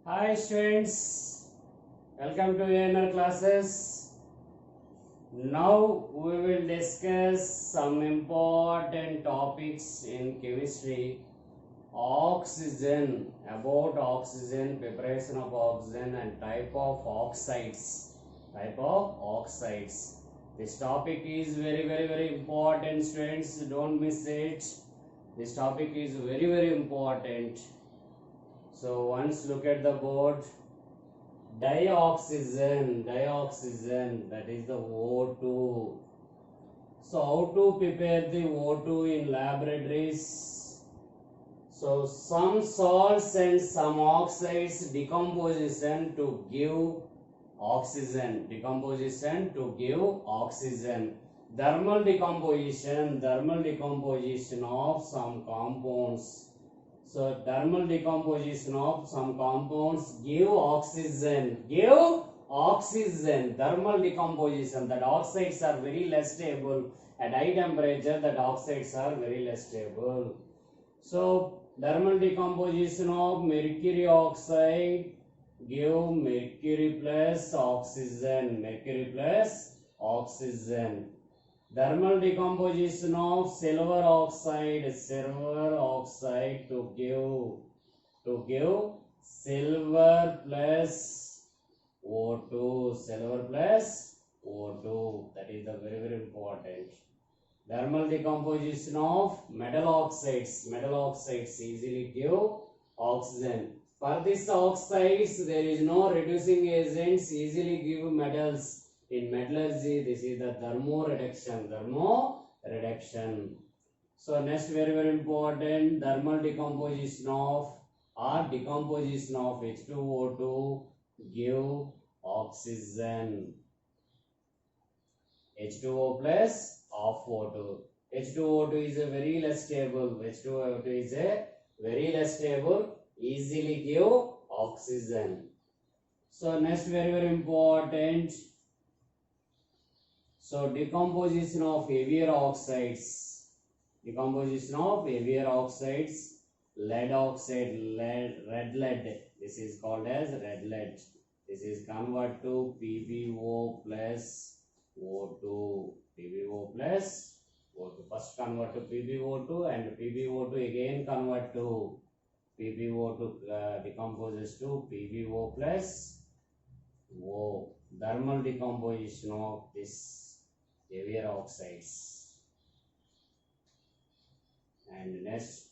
Hi students, welcome to ANR classes. Now we will discuss some important topics in chemistry. Oxygen, about oxygen, preparation of oxygen and type of oxides. This topic is very important students, don't miss it. This topic is very important. So once look at the board. Dioxygen, that is the O2. So how to prepare the O2 in laboratories? So some salts and some oxides decomposition to give oxygen. Thermal decomposition of some compounds. So thermal decomposition of some compounds give oxygen. Thermal decomposition, that oxides are very less stable. At high temperature, that oxides are very less stable. So thermal decomposition of mercury oxide give mercury plus oxygen. Thermal decomposition of silver oxide to give silver plus O2. That is the very important. Thermal decomposition of metal oxides easily give oxygen. For this oxides, there is no reducing agents, easily give metals. In metallurgy, this is the thermoreduction. So next very important, thermal decomposition of H2O2 give oxygen. H2O plus of O2. H2O2 is a very less stable. Easily give oxygen. So next very important. So decomposition of heavier oxides. Lead oxide, red lead. This is called as red lead. This is convert to PbO plus O2. First convert to PbO2 and PbO2 again convert to PbO2 decomposes to PbO plus O. Thermal decomposition of this heavier oxides. And next,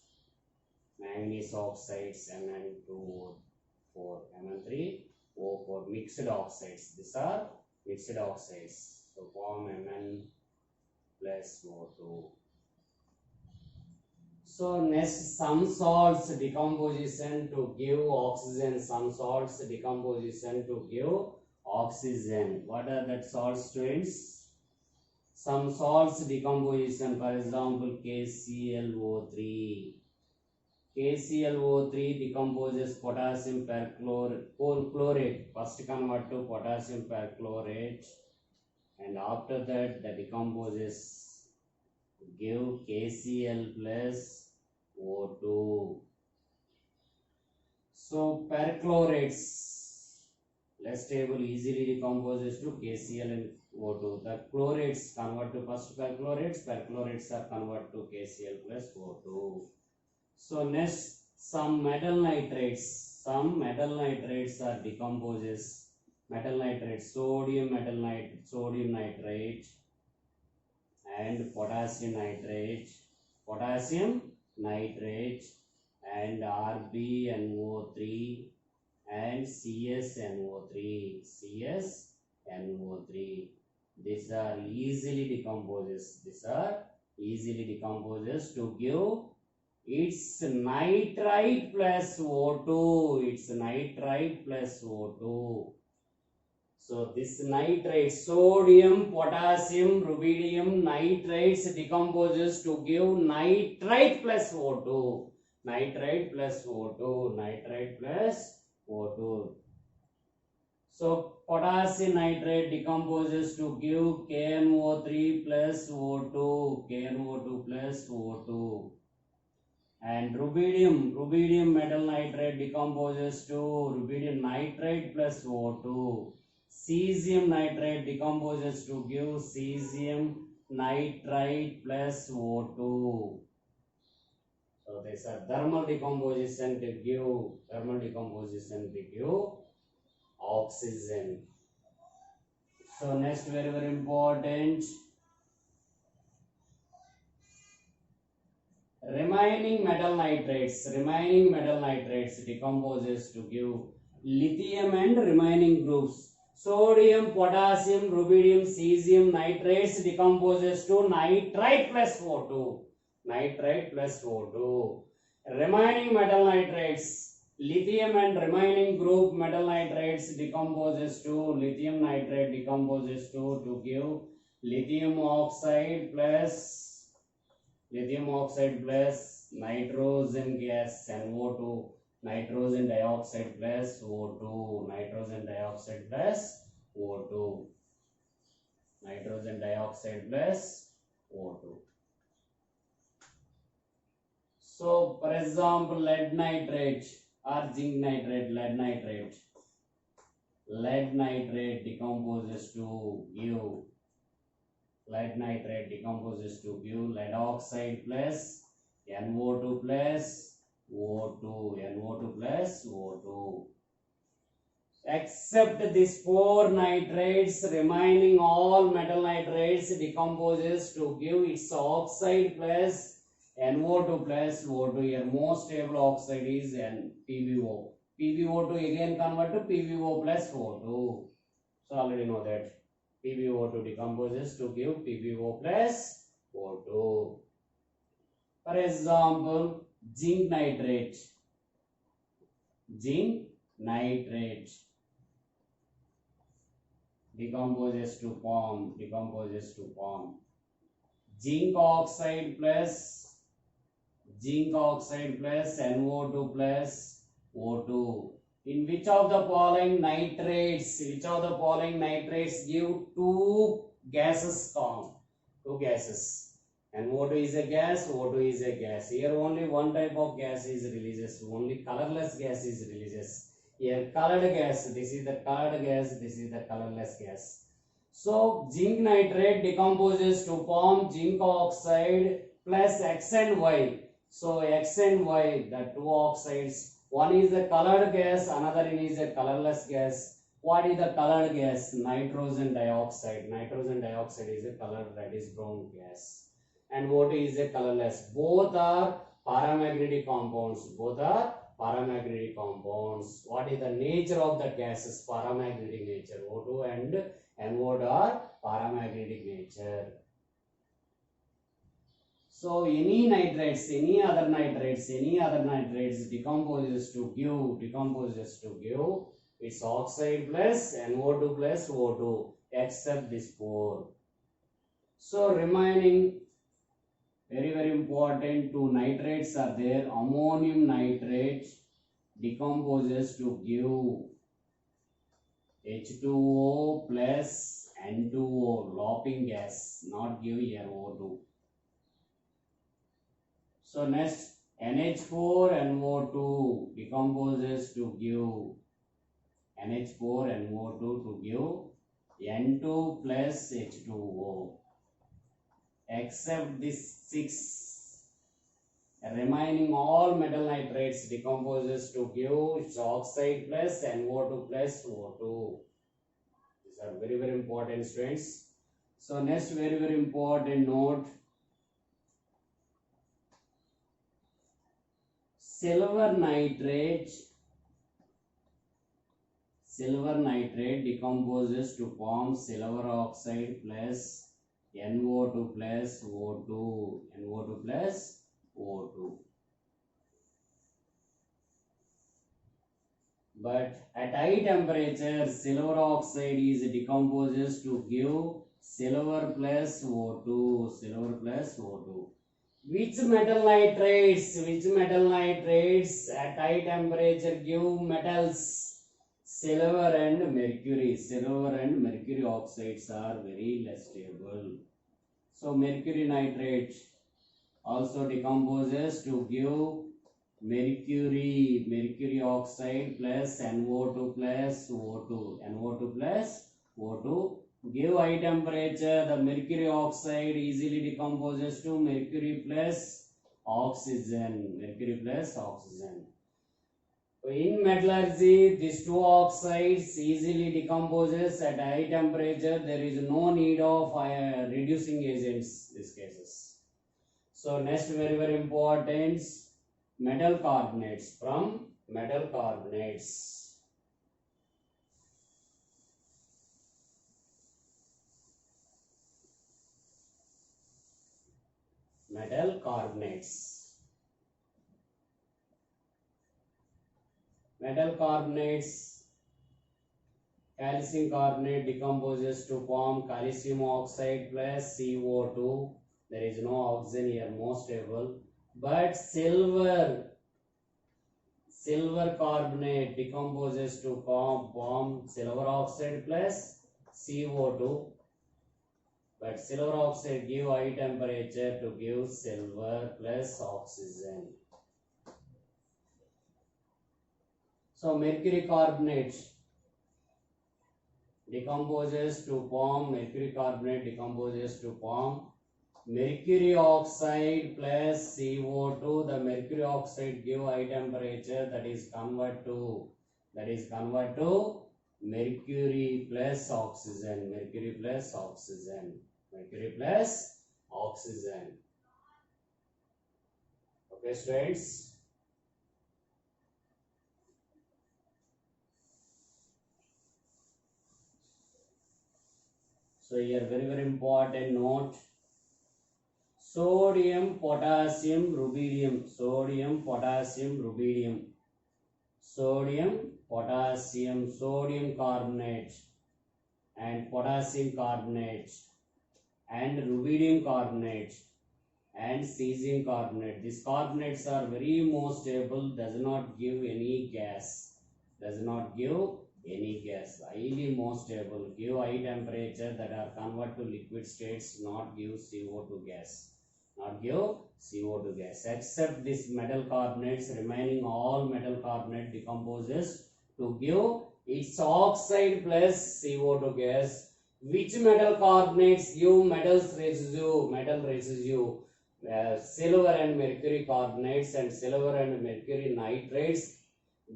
manganese oxides, Mn2O4, Mn3O4, mixed oxides. These are mixed oxides. So form Mn plus O2. So next, some salts decomposition to give oxygen. What are that salts, students? Some salts decomposition, for example, KClO3. KClO3 decomposes potassium perchlorate. First convert to potassium perchlorate, and after that the decomposes give KCl plus O2. So perchlorates less stable, easily decomposes to KCl and O2. The chlorates convert to first perchlorates are convert to KCl plus O2. So next, some metal nitrates are decomposes. Metal nitrate, sodium nitrate and potassium nitrate and RbNO3 and CsNO3. These are easily decomposes to give its nitrite plus O2. So this nitrate, sodium, potassium, rubidium, nitrates decomposes to give nitrite plus O2. So potassium nitrate decomposes to give KNO3 plus O2. And rubidium metal nitrate decomposes to rubidium nitrate plus O2. Cesium nitrate decomposes to give cesium nitrite plus O2. So these are thermal decomposition to give oxygen. So next, very important, remaining metal nitrates decomposes to give lithium and remaining groups. Sodium, potassium, rubidium, cesium nitrates decomposes to nitrite plus O2. Remaining metal nitrates, lithium and remaining group metal nitrates decomposes to lithium nitrate decomposes to give lithium oxide plus nitrogen gas NO2, nitrogen dioxide plus O2, nitrogen dioxide plus O2. So, for example, lead nitrate or zinc nitrate, lead nitrate decomposes to give lead oxide plus NO2 plus O2. Except these 4 nitrates, remaining all metal nitrates decomposes to give its oxide plus NO2 plus O2. Here most stable oxide is PbO. PbO2 again convert to PbO plus O2. So already know that PbO2 decomposes to give PbO plus O2. For example, zinc nitrate decomposes to form zinc oxide plus NO2 plus O2. In which of the following nitrates give two gases form? Two gases. NO2 is a gas, O2 is a gas. Here only one type of gas is releases, only colorless gas is releases. Here colored gas, this is the colored gas, this is the colorless gas. So zinc nitrate decomposes to form zinc oxide plus X and Y. So X and Y, the two oxides, one is a colored gas, another is a colorless gas. What is the colored gas? Nitrogen dioxide. Nitrogen dioxide is a colored reddish brown gas. And O2 is a colorless. Both are paramagnetic compounds. What is the nature of the gases? Paramagnetic nature. O2 and NO2 are paramagnetic nature. So any other nitrates decomposes to give its oxide plus NO2 plus O2 except this 4. So remaining very important, two nitrates are there. Ammonium nitrate decomposes to give H2O plus N2O, lopping gas, not give here O2. So next, NH4NO2 decomposes to give N2 plus H2O. Except this 6, remaining all metal nitrates decomposes to give its oxide plus NO2 plus O2. These are very important, students. So next very important note, silver nitrate decomposes to form silver oxide plus NO2 plus O2. But at high temperature, silver oxide is decomposes to give silver plus O2. Which metal nitrates at high temperature give metals? Silver and mercury oxides are very less stable. So mercury nitrate also decomposes to give mercury oxide plus NO2 plus O2, NO2 plus O2. Give high temperature, the mercury oxide easily decomposes to mercury plus oxygen, In metallurgy, these two oxides easily decomposes at high temperature. There is no need of reducing agents, these cases. So next, very important, metal carbonates. From metal carbonates. Metal carbonates. Metal carbonates. Calcium carbonate decomposes to form calcium oxide plus CO2. There is no oxygen here, most stable. But silver carbonate decomposes to form silver oxide plus CO2. But silver oxide give high temperature to give silver plus oxygen. So mercury carbonate decomposes to form mercury oxide plus CO2. The mercury oxide give high temperature, that is convert to mercury plus oxygen. Okay, students. So here very important note. Sodium, potassium, rubidium. Sodium, carbonate and potassium carbonate and rubidium carbonate and cesium carbonate. These carbonates are very most stable, does not give any gas. Highly most stable, give high temperature, that are convert to liquid states, not give CO2 gas. Except this metal carbonates, remaining all metal carbonate decomposes to give its oxide plus CO2 gas. Which metal carbonates give metal residue? Silver and mercury carbonates and silver and mercury nitrates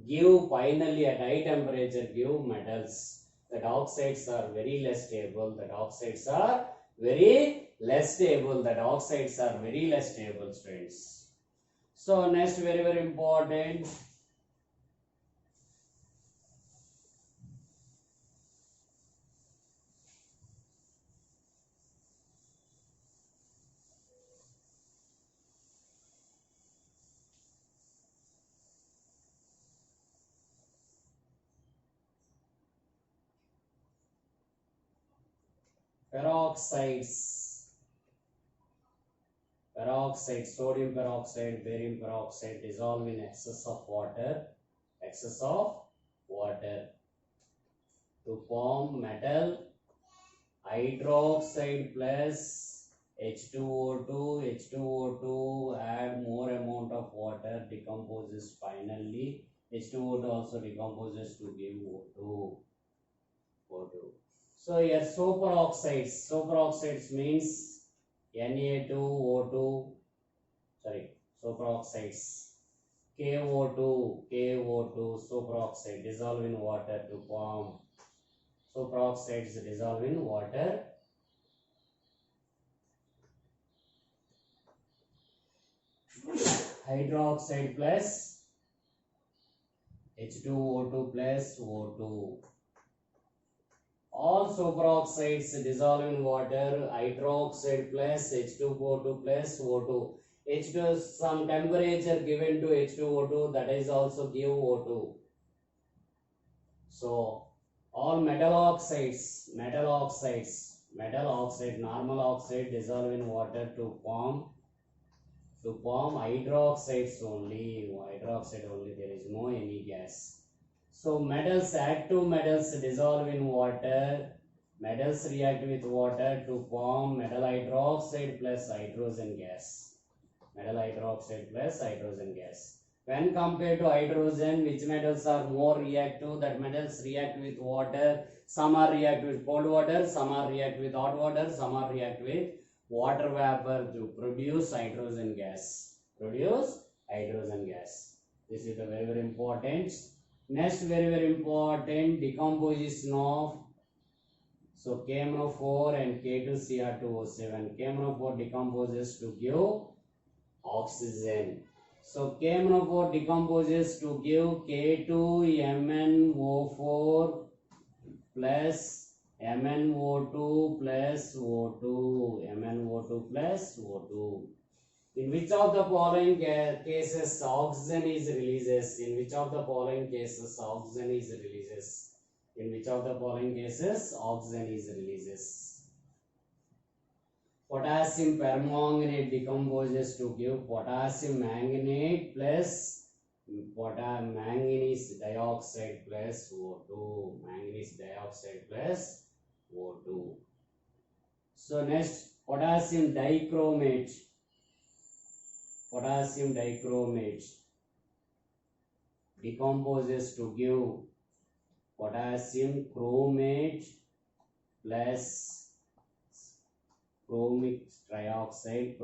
give finally at high temperature give metals. That oxides are very less stable. Friends. So next, very important. Peroxides, sodium peroxide, barium peroxide dissolve in excess of water to form metal hydroxide plus H2O2, add more amount of water, decomposes finally. H2O2 also decomposes to give O2. So here superoxides means Na2O2, superoxides, KO2, superoxide dissolve in water to form. Superoxides dissolve in water. Hydroxide plus H2O2 plus O2. All superoxides dissolve in water. Hydroxide plus H2O2 plus O2. H2, some temperature given to H2O2, that is also give O2. So all metal oxide, normal oxide dissolve in water to form hydroxides only. There is no any gas. So metals, active metals dissolve in water. Metals react with water to form metal hydroxide plus hydrogen gas. metal hydroxide plus hydrogen gas. When compared to hydrogen, which metals are more reactive? That metals react with water. Some are react with cold water, some are react with hot water, some are react with water vapor to produce hydrogen gas. Produce hydrogen gas. This is the very important. Next very important, decomposition of, so KMnO4 and K2Cr2O7. KMnO4 decomposes to give oxygen. So KMnO4 decomposes to give K2MnO4 plus MnO2 plus O2. MnO2 plus O2. In which of the following cases oxygen is releases? In which of the following cases oxygen is releases? In which of the following cases oxygen is releases? Potassium permanganate decomposes to give potassium manganate plus manganese dioxide plus O2. Manganese dioxide plus O2. So next, potassium dichromate. Potassium dichromate decomposes to give potassium chromate plus chromium trioxide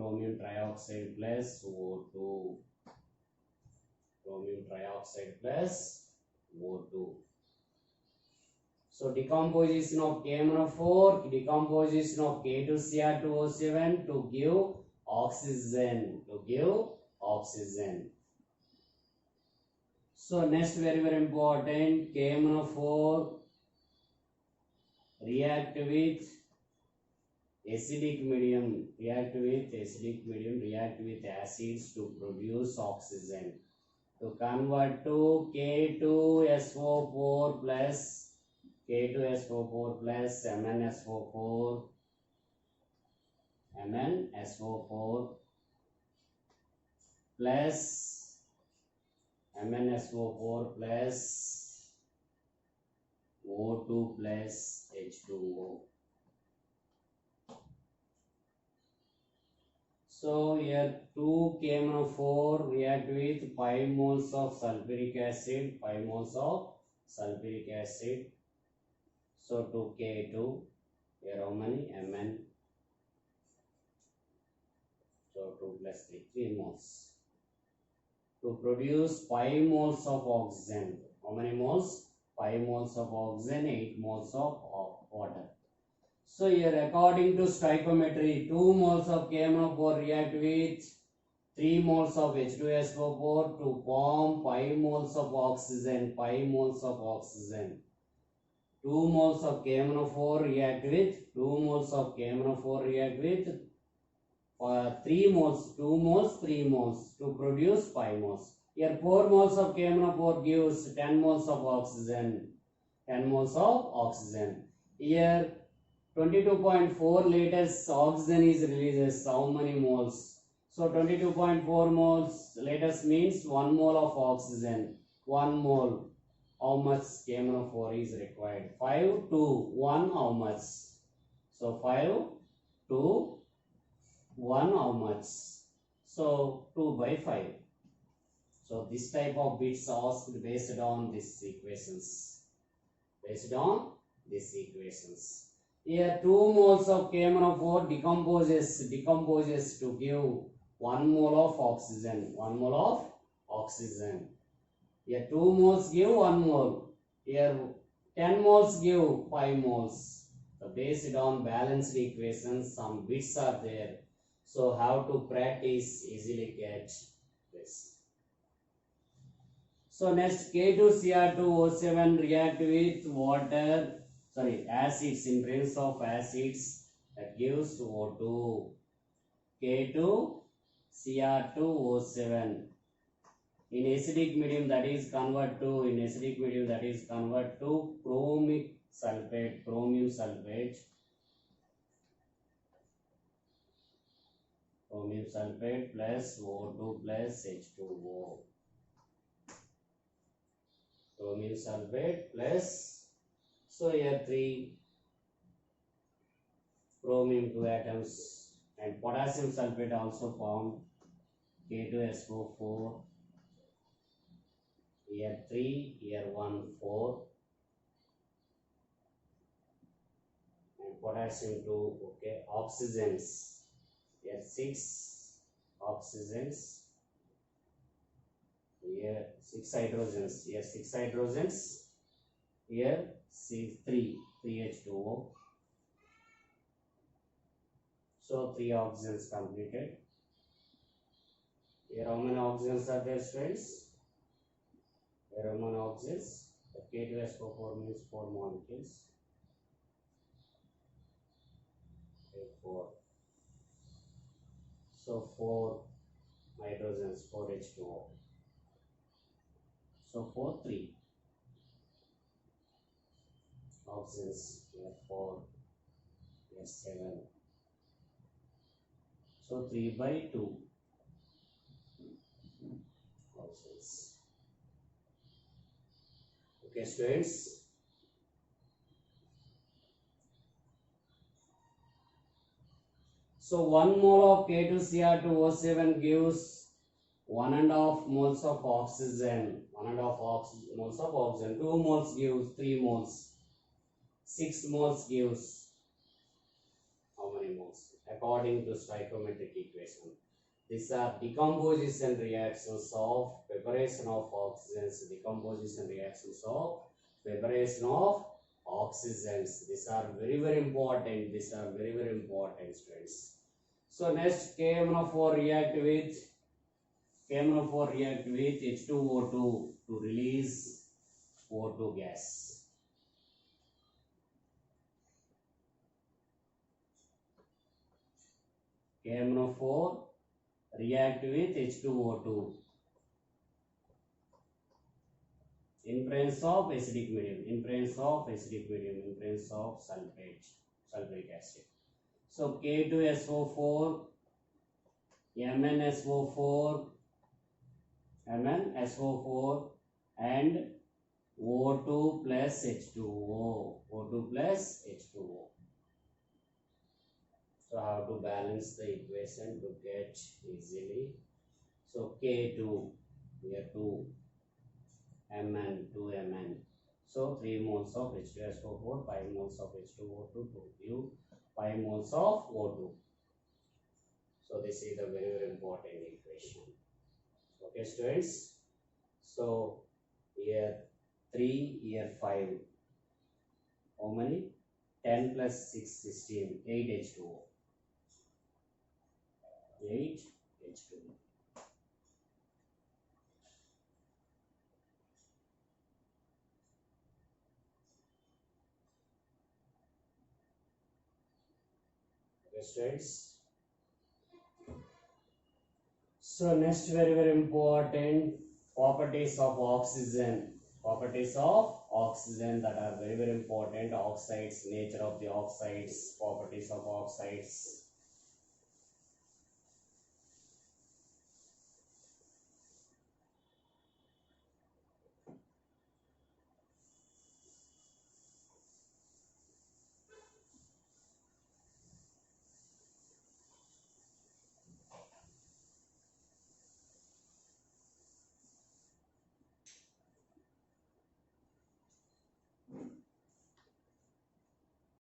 plus O2. Chromium trioxide plus O2. So decomposition of KMnO4, decomposition of K2Cr2O7 to give oxygen. So next very important, KMnO4 react with acidic medium, react with acids to produce oxygen. To convert to K2SO4 plus MnSO4 plus O2 plus H2O. So here 2 KMnO4 react with 5 moles of sulfuric acid, So 2 K2, here how many? Mn. So 2 plus 3 moles. To produce 5 moles of oxygen. How many moles? 5 moles of oxygen, 8 moles of water. So here according to stoichiometry, 2 moles of KMnO4 react with 3 moles of H2SO4 to form 5 moles of oxygen. 2 moles of KMnO4 react with 3 moles, 2 moles, 3 moles to produce 5 moles. Here 4 moles of KMnO4 gives 10 moles of oxygen. Here 22.4 liters oxygen is releases. How many moles? So 22.4 moles liters means 1 mole of oxygen. 1 mole. How much KMnO4 is required? 5 to 1 how much? So 5 to 1 how much? So 2 by 5. So this type of bits asked based on these equations. Here 2 moles of KMnO4 decomposes to give 1 mole of oxygen. Here 2 moles give 1 mole. Here 10 moles give 5 moles. So based on balanced equations, some bits are there. So how to practice, easily get this. So next K2Cr2O7 react with acids, in presence of acids, that gives O2. K2Cr2O7 in acidic medium, that is convert to chromium sulfate plus O2 plus H2O. Chromium sulfate plus, so here 3 chromium 2 atoms, and potassium sulfate also formed. K2SO4, here 3, here 1, 4, and potassium 2, okay, oxygens, here 6 oxygens, here 6 hydrogens, here 6 hydrogens, here 3 H2O. So 3 oxygens completed. Here how many oxygens are there, students? Here how many oxygens? The K2SO4 means 4 molecules. Okay, 4. So 4 hydrogens, 4 H2O. So 4, 3 oxygens, here 4, here 7. So 3 by 2 oxygens. Okay, students. So 1 mole of K2Cr2O7 gives 1.5 moles of oxygen. 1.5 moles of oxygen. 2 moles gives 3 moles. 6 moles gives how many moles? According to stoichiometric equation. These are decomposition reactions of preparation of oxygens. Decomposition reactions of preparation of oxygens. These are very important. These are very important, students. So next, KMnO4 react with H2O2 to release O2 gas. KMnO4 react with H2O2 in presence of acidic medium, in presence of sulfuric acid. So K2SO4, MnSO4, and O2 plus H2O. So how to balance the equation to get easily. So K2, here 2, Mn, 2Mn. So 3 moles of H2SO4, 5 moles of H2O2 to give 5 moles of O2. So this is a very important equation. Okay, students. So here 3, here 5. How many? 10 plus 6, 16. 8 H2O. 8 H2O. Okay, students. So next, very important properties of oxygen. Properties of oxygen that are very important. Oxides, nature of the oxides, properties of oxides.